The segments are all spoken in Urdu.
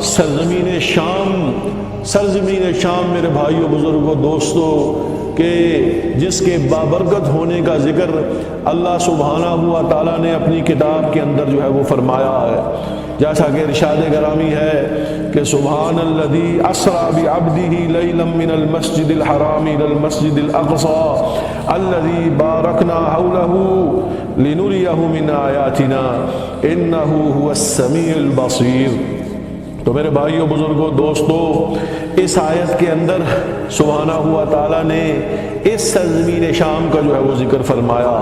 سرزمین شام میرے بھائیوں بزرگوں دوستوں کہ جس کے بابرکت ہونے کا ذکر اللہ سبحانہ ہوا تعالیٰ نے اپنی کتاب کے اندر جو ہے وہ فرمایا ہے، جیسا کہ ارشاد گرامی ہے کہ سبحان الذی اسری بعبدہ لیلا من المسجد الحرام الی المسجد الاقصی الذی بارکنا حولہ لنریہ من آیاتنا انہ هو السمیع البصیر۔ تو میرے بھائیوں بزرگوں دوستوں، اس آیت کے اندر سبحانہ ہوا تعالیٰ نے اس سرزمین شام کا جو ہے وہ ذکر فرمایا۔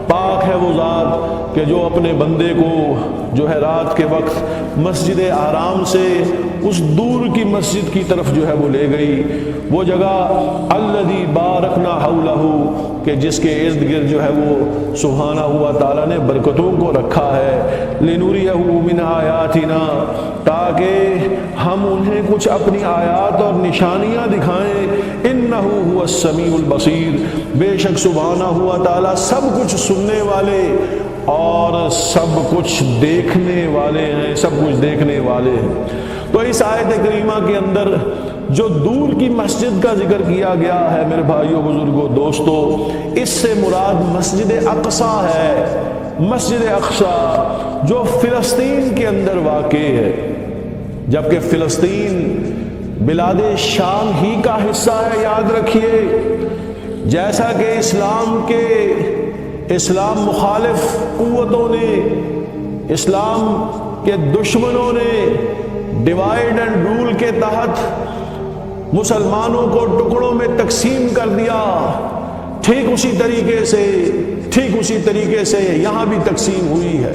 پاک ہے وہ ذات کہ جو اپنے بندے کو جو ہے رات کے وقت مسجد حرام سے اس دور کی مسجد کی طرف جو ہے وہ لے گئی، وہ جگہ الذی بارکنا حولہ کہ جس کے ارد گرد جو ہے وہ سبحانہ ہوا تعالیٰ نے برکتوں کو رکھا ہے، لنریہ من آیاتنا تاکہ ہم انہیں کچھ اپنی آیات اور نشانیاں دکھائیں، انہ هو السمیع البصیر، بے شک سبحانہ ہوا تعالیٰ سب کچھ سننے والے اور سب کچھ دیکھنے والے ہیں، سب کچھ دیکھنے والے ہیں۔ تو اس آیت کریمہ کے اندر جو دور کی مسجد کا ذکر کیا گیا ہے میرے بھائیوں بزرگوں دوستوں، اس سے مراد مسجد اقصیٰ ہے، مسجد اقصیٰ جو فلسطین کے اندر واقع ہے، جبکہ فلسطین بلاد شام ہی کا حصہ ہے۔ یاد رکھیے، جیسا کہ اسلام مخالف قوتوں نے، اسلام کے دشمنوں نے ڈیوائیڈ اینڈ رول کے تحت مسلمانوں کو ٹکڑوں میں تقسیم کر دیا، ٹھیک اسی طریقے سے یہاں بھی تقسیم ہوئی ہے۔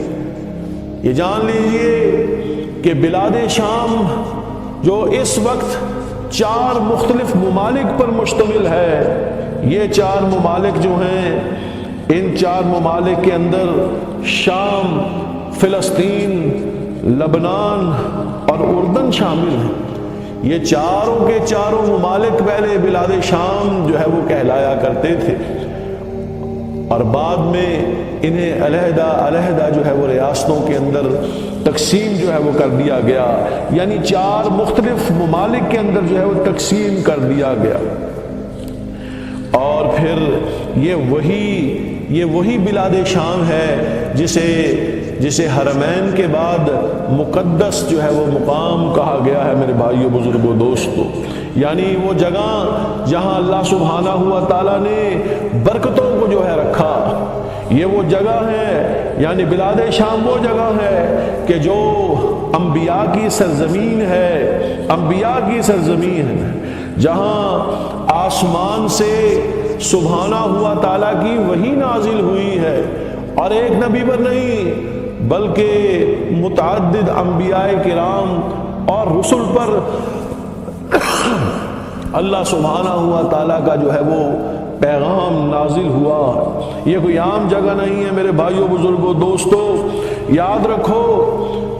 یہ جان لیجئے کہ بلاد شام جو اس وقت 4 مختلف ممالک پر مشتمل ہے، یہ 4 ممالک جو ہیں، ان 4 ممالک کے اندر شام، فلسطین، لبنان اور اردن شامل ہیں۔ یہ چاروں کے چاروں ممالک پہلے بلاد شام جو ہے وہ کہلایا کرتے تھے، اور بعد میں انہیں علیحدہ جو ہے وہ ریاستوں کے اندر تقسیم جو ہے وہ کر دیا گیا، یعنی 4 مختلف ممالک کے اندر جو ہے وہ تقسیم کر دیا گیا۔ اور پھر یہ وہی بلاد شام ہے جسے حرمین کے بعد مقدس جو ہے وہ مقام کہا گیا ہے میرے بھائیوں بزرگوں دوستوں، یعنی وہ جگہ جہاں اللہ سبحانہ ہوا تعالیٰ نے برکتوں کو جو ہے رکھا، یہ وہ جگہ ہے، یعنی بلاد شام وہ جگہ ہے کہ جو انبیاء کی سرزمین ہے، جہاں آسمان سے سبحانہ ہوا تعالیٰ کی وحی نازل ہوئی ہے، اور ایک نبی پر نہیں بلکہ متعدد انبیاء کرام اور رسل پر اللہ سبحانہ ہوا تعالیٰ کا جو ہے وہ پیغام نازل ہوا۔ یہ کوئی عام جگہ نہیں ہے میرے بھائیوں بزرگوں دوستوں، یاد رکھو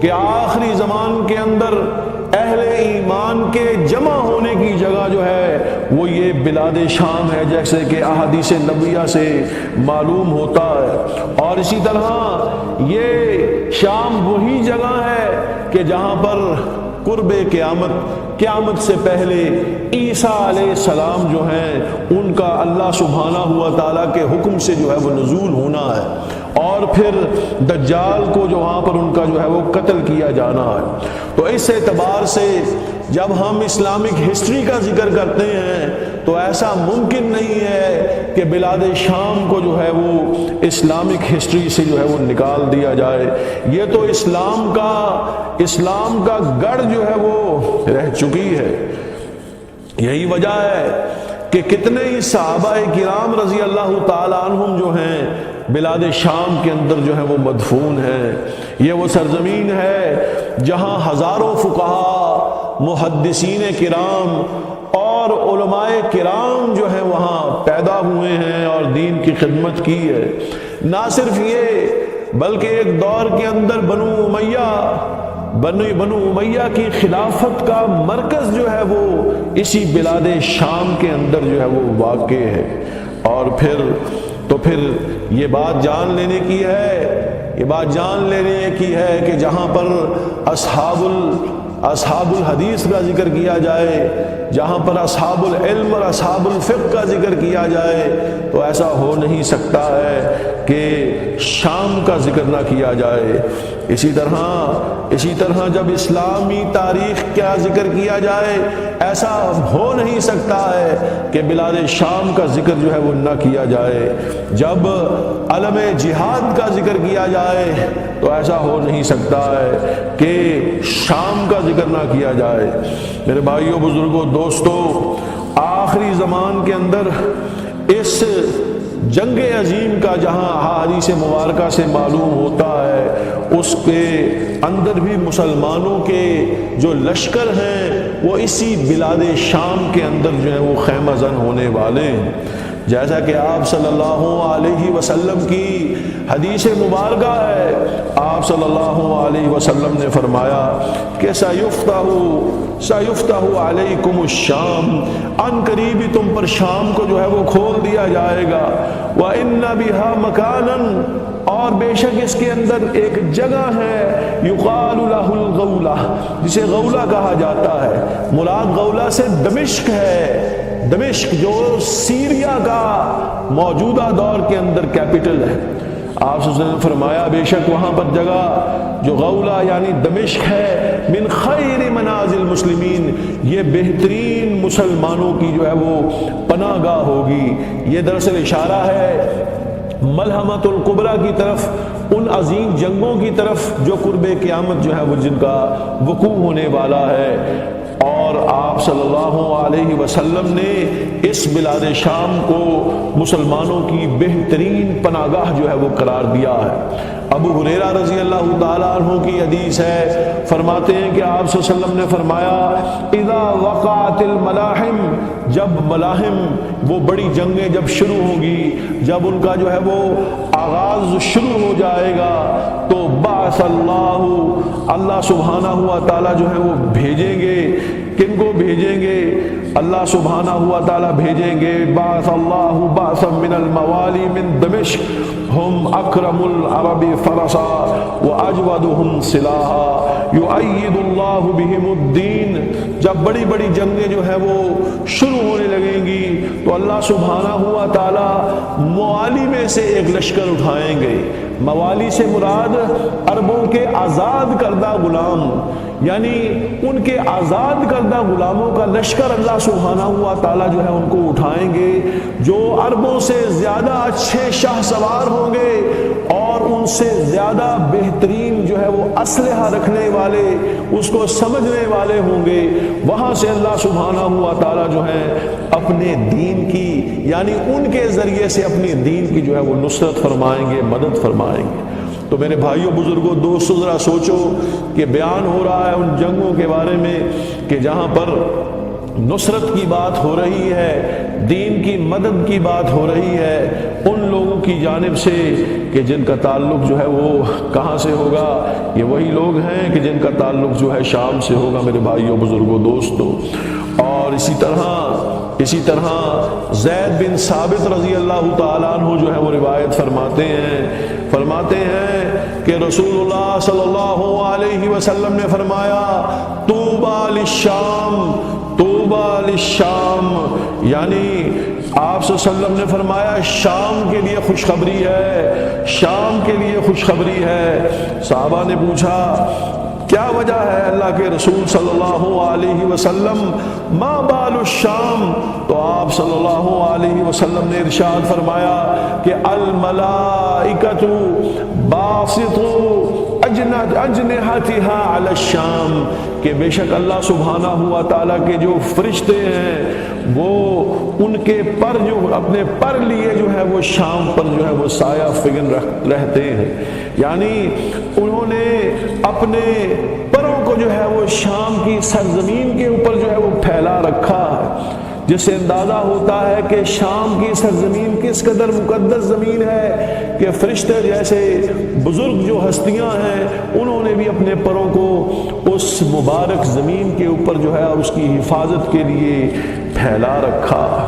کہ آخری زمان کے اندر اہل ایمان کے جمع ہونے کی جگہ جو ہے وہ یہ بلاد شام ہے، جیسے کہ احادیث نبویہ سے معلوم ہوتا ہے۔ اور اسی طرح یہ شام وہی جگہ ہے کہ جہاں پر قرب قیامت سے پہلے عیسیٰ علیہ السلام جو ہیں ان کا اللہ سبحانہ ہوا تعالیٰ کے حکم سے جو ہے وہ نزول ہونا ہے، اور پھر دجال کو جو وہاں پر ان کا جو ہے وہ قتل کیا جانا ہے۔ تو اس اعتبار سے جب ہم اسلامک ہسٹری کا ذکر کرتے ہیں تو ایسا ممکن نہیں ہے کہ بلاد شام کو جو ہے وہ اسلامک ہسٹری سے جو ہے وہ نکال دیا جائے، یہ تو اسلام کا گڑھ جو ہے وہ رہ چکی ہے۔ یہی وجہ ہے کہ کتنے ہی صحابہ کرام رضی اللہ تعالی عنہم جو ہیں بلاد شام کے اندر جو ہے وہ مدفون ہیں۔ یہ وہ سرزمین ہے جہاں ہزاروں فقہا، محدثین کرام اور علماء کرام جو ہیں وہاں پیدا ہوئے ہیں اور دین کی خدمت کی ہے۔ نہ صرف یہ بلکہ ایک دور کے اندر بنو امیہ کی خلافت کا مرکز جو ہے وہ اسی بلاد شام کے اندر جو ہے وہ واقع ہے۔ اور پھر یہ بات جان لینے کی ہے کہ جہاں پر اصحاب الحدیث کا ذکر کیا جائے، جہاں پر اصحاب العلم اور اصحاب الفقہ کا ذکر کیا جائے، تو ایسا ہو نہیں سکتا ہے کہ شام کا ذکر نہ کیا جائے۔ اسی طرح جب اسلامی تاریخ کا ذکر کیا جائے، ایسا ہو نہیں سکتا ہے کہ بلاد شام کا ذکر جو ہے وہ نہ کیا جائے۔ جب علم جہاد کا ذکر کیا جائے تو ایسا ہو نہیں سکتا ہے کہ شام کا ذکر نہ کیا جائے۔ میرے بھائیوں، بزرگوں، دوستوں، آخری زمان کے اندر اس جنگ عظیم کا جہاں حدیث مبارکہ سے معلوم ہوتا ہے، اس کے اندر بھی مسلمانوں کے جو لشکر ہیں وہ اسی بلاد شام کے اندر جو ہے وہ خیمہ زن ہونے والے ہیں۔ جیسا کہ آپ صلی اللہ علیہ وسلم کی حدیث مبارکہ ہے، آپ صلی اللہ علیہ وسلم نے فرمایا کہ سیفتح علیکم الشام، ان قریب تم پر شام کو جو ہے وہ کھول دیا جائے گا، وَإِنَّ بِهَا مَكَانًا، اور بے شک اس کے اندر ایک جگہ ہے، یقال لہ الغولہ، جسے غولہ کہا جاتا ہے۔ مراد غولہ سے دمشق ہے، دمشق جو سیریا کا موجودہ دور کے اندر کیپٹل ہے۔ آپ صلی اللہ علیہ وسلم نے فرمایا بے شک وہاں پر جگہ جو غولہ یعنی دمشق ہے، من خیر منازل المسلمین، یہ بہترین مسلمانوں کی جو ہے وہ پناہ گاہ ہوگی۔ یہ دراصل اشارہ ہے ملحمۃ الکبریٰ کی طرف، ان عظیم جنگوں کی طرف جو قرب قیامت جو ہے وہ جن کا وقوع ہونے والا ہے۔ اور آپ صلی اللہ علیہ وسلم نے اس بلاد شام کو مسلمانوں کی بہترین پناہ گاہ جو ہے وہ قرار دیا ہے۔ ابو ہریرہ رضی اللہ تعالیٰ عنہ کی حدیث ہے، فرماتے ہیں کہ آپ صلی اللہ علیہ وسلم نے فرمایا اذا وقعت الملاحم، جب ملاحم وہ بڑی جنگیں جب شروع ہوں گی، جب ان کا جو ہے وہ آغاز شروع ہو جائے گا، تو بعث اللہ سبحانہ ہوا تعالیٰ جو ہے وہ بھیجیں گے۔ کن کو بھیجیں گے؟ اللہ سبحانہ ہوا تعالیٰ بھیجیں گے، بعث اللہ بعثا من الموالی من دمشق ہم اکرم العرب فرسا واجودہم سلاحا یؤید اللہ بہم الدین۔ جب بڑی بڑی جنگیں جو ہے وہ شروع ہونے لگیں گی تو اللہ سبحانہ ہوا تعالیٰ موالی میں سے ایک لشکر اٹھائیں گے۔ موالی سے مراد عربوں کے آزاد کردہ غلام، یعنی ان کے آزاد کردہ غلاموں کا لشکر اللہ سبحانہ ہوا تعالیٰ جو ہے ان کو اٹھائیں گے، جو عربوں سے زیادہ اچھے شاہ سوار ہوں گے اور ان سے زیادہ بہترین جو ہے وہ اسلحہ رکھنے والے، اس کو سمجھنے والے ہوں گے۔ وہاں سے اللہ سبحانہ ہوا تعالیٰ جو ہے اپنے دین کی، یعنی ان کے ذریعے سے اپنے دین کی جو ہے وہ نصرت فرمائیں گے، مدد فرمائیں گے۔ تو میرے بھائیوں، بزرگوں، دوستوں، ذرا سوچو کہ بیان ہو رہا ہے ان جنگوں کے بارے میں کہ جہاں پر نصرت کی بات ہو رہی ہے، دین کی مدد کی بات ہو رہی ہے، ان لوگوں کی جانب سے کہ جن کا تعلق جو ہے وہ کہاں سے ہوگا؟ یہ وہی لوگ ہیں کہ جن کا تعلق جو ہے شام سے ہوگا، میرے بھائیوں، بزرگوں، دوستوں۔ اور اسی طرح زید بن ثابت رضی اللہ تعالیٰ عنہ جو ہے وہ روایت فرماتے ہیں کہ رسول اللہ صلی اللہ علیہ وسلم نے فرمایا طوبیٰ للشام، طوبیٰ للشام، یعنی آپ صلی اللہ علیہ وسلم نے فرمایا شام کے لیے خوشخبری ہے، شام کے لیے خوشخبری ہے۔ صحابہ نے پوچھا کیا وجہ ہے اللہ کے رسول صلی اللہ علیہ وسلم، ما بال الشام؟ تو آپ صلی اللہ علیہ وسلم نے ارشاد فرمایا کہ الملائکۃ باسطوا اجنحتها علی الشام، کہ بے شک اللہ سبحانہ ہوا تعالیٰ کے جو فرشتے ہیں وہ ان کے پر جو اپنے پر لیے جو ہے وہ شام پر جو ہے وہ سایہ فگن رہتے ہیں، یعنی انہوں نے اپنے پروں کو جو ہے وہ شام کی سرزمین کے اوپر جو ہے وہ پھیلا رکھا ہے، جس سے اندازہ ہوتا ہے کہ شام کی سرزمین کس قدر مقدس زمین ہے کہ فرشتے جیسے بزرگ جو ہستیاں ہیں انہوں نے بھی اپنے پروں کو اس مبارک زمین کے اوپر جو ہے اور اس کی حفاظت کے لیے پھیلا رکھا۔